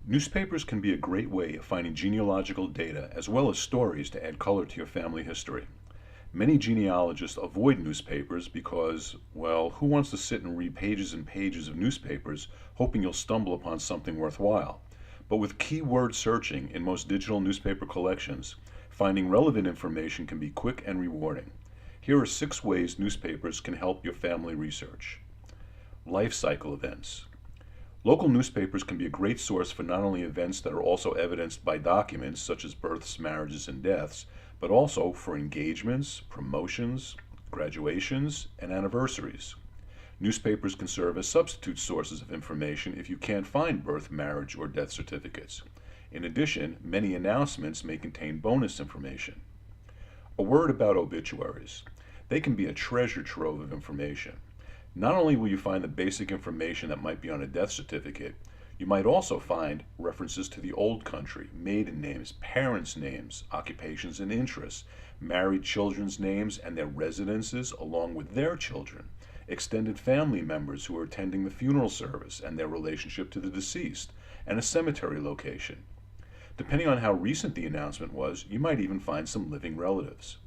Newspapers can be a great way of finding genealogical data as well as stories to add color to your family history. Many genealogists avoid newspapers because, well, who wants to sit and read pages and pages of newspapers hoping you'll stumble upon something worthwhile? But with keyword searching in most digital newspaper collections, finding relevant information can be quick and rewarding. Here are 6 ways newspapers can help your family research. Life cycle events. Local newspapers can be a great source for not only events that are also evidenced by documents such as births, marriages, and deaths, but also for engagements, promotions, graduations, and anniversaries. Newspapers can serve as substitute sources of information if you can't find birth, marriage, or death certificates. In addition, many announcements may contain bonus information. A word about obituaries. They can be a treasure trove of information. Not only will you find the basic information that might be on a death certificate, you might also find references to the old country, maiden names, parents' names, occupations and interests, married children's names and their residences along with their children, extended family members who are attending the funeral service and their relationship to the deceased, and a cemetery location. Depending on how recent the announcement was, you might even find some living relatives.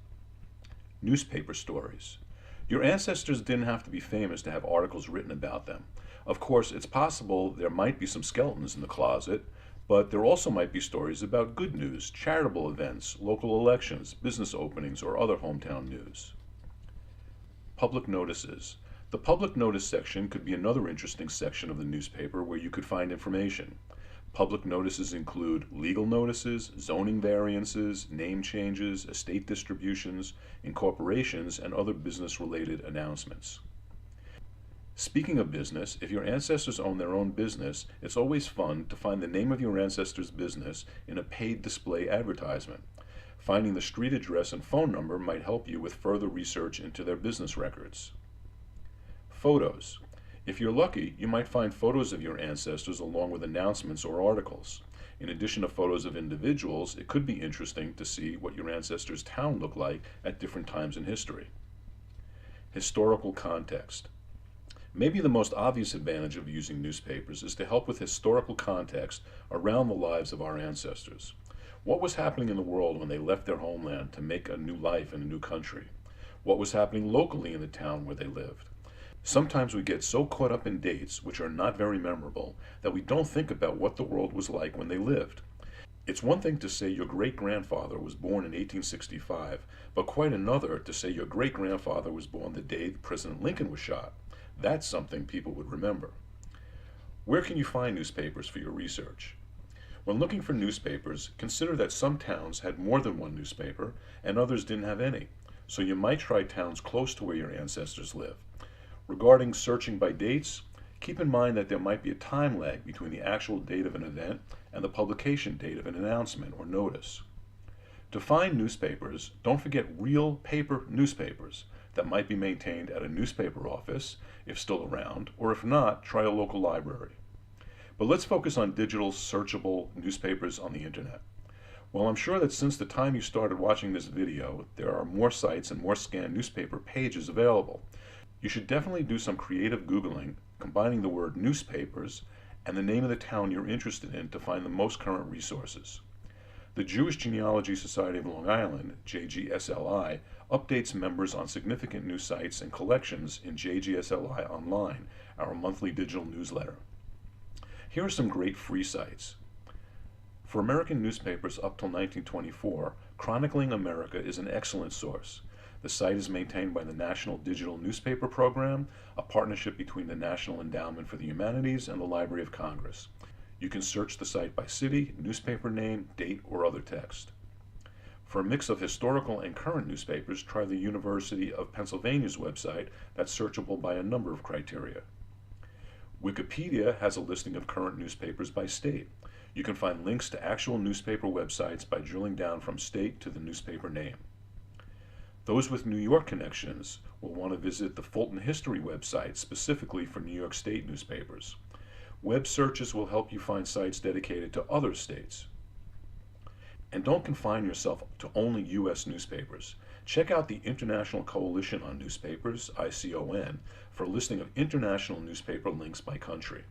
Newspaper stories. Your ancestors didn't have to be famous to have articles written about them. Of course, it's possible there might be some skeletons in the closet, but there also might be stories about good news, charitable events, local elections, business openings, or other hometown news. Public notices. The public notice section could be another interesting section of the newspaper where you could find information. Public notices include legal notices, zoning variances, name changes, estate distributions, incorporations, and other business-related announcements. Speaking of business, if your ancestors own their own business, it's always fun to find the name of your ancestor's business in a paid display advertisement. Finding the street address and phone number might help you with further research into their business records. Photos. If you're lucky, you might find photos of your ancestors along with announcements or articles. In addition to photos of individuals, it could be interesting to see what your ancestors' town looked like at different times in history. Historical context. Maybe the most obvious advantage of using newspapers is to help with historical context around the lives of our ancestors. What was happening in the world when they left their homeland to make a new life in a new country? What was happening locally in the town where they lived? Sometimes we get so caught up in dates, which are not very memorable, that we don't think about what the world was like when they lived. It's one thing to say your great-grandfather was born in 1865, but quite another to say your great-grandfather was born the day President Lincoln was shot. That's something people would remember. Where can you find newspapers for your research? When looking for newspapers, consider that some towns had more than one newspaper and others didn't have any, so you might try towns close to where your ancestors live. Regarding searching by dates, keep in mind that there might be a time lag between the actual date of an event and the publication date of an announcement or notice. To find newspapers, don't forget real paper newspapers that might be maintained at a newspaper office, if still around, or if not, try a local library. But let's focus on digital searchable newspapers on the internet. Well, I'm sure that since the time you started watching this video, there are more sites and more scanned newspaper pages available. You should definitely do some creative Googling, combining the word newspapers and the name of the town you're interested in to find the most current resources. The Jewish Genealogy Society of Long Island, JGSLI, updates members on significant new sites and collections in JGSLI Online, our monthly digital newsletter. Here are some great free sites. For American newspapers up till 1924, Chronicling America is an excellent source. The site is maintained by the National Digital Newspaper Program, a partnership between the National Endowment for the Humanities and the Library of Congress. You can search the site by city, newspaper name, date, or other text. For a mix of historical and current newspapers, try the University of Pennsylvania's website that's searchable by a number of criteria. Wikipedia has a listing of current newspapers by state. You can find links to actual newspaper websites by drilling down from state to the newspaper name. Those with New York connections will want to visit the Fulton History website specifically for New York State newspapers. Web searches will help you find sites dedicated to other states. And don't confine yourself to only U.S. newspapers. Check out the International Coalition on Newspapers, ICON, for a listing of international newspaper links by country.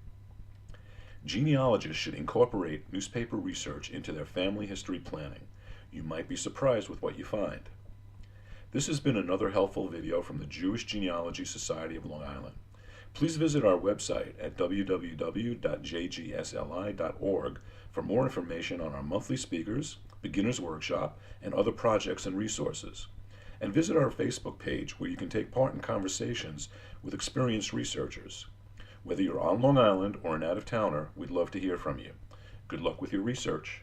Genealogists should incorporate newspaper research into their family history planning. You might be surprised with what you find. This has been another helpful video from the Jewish Genealogy Society of Long Island. Please visit our website at www.jgsli.org for more information on our monthly speakers, beginners workshop, and other projects and resources. And visit our Facebook page where you can take part in conversations with experienced researchers. Whether you're on Long Island or an out-of-towner, we'd love to hear from you. Good luck with your research.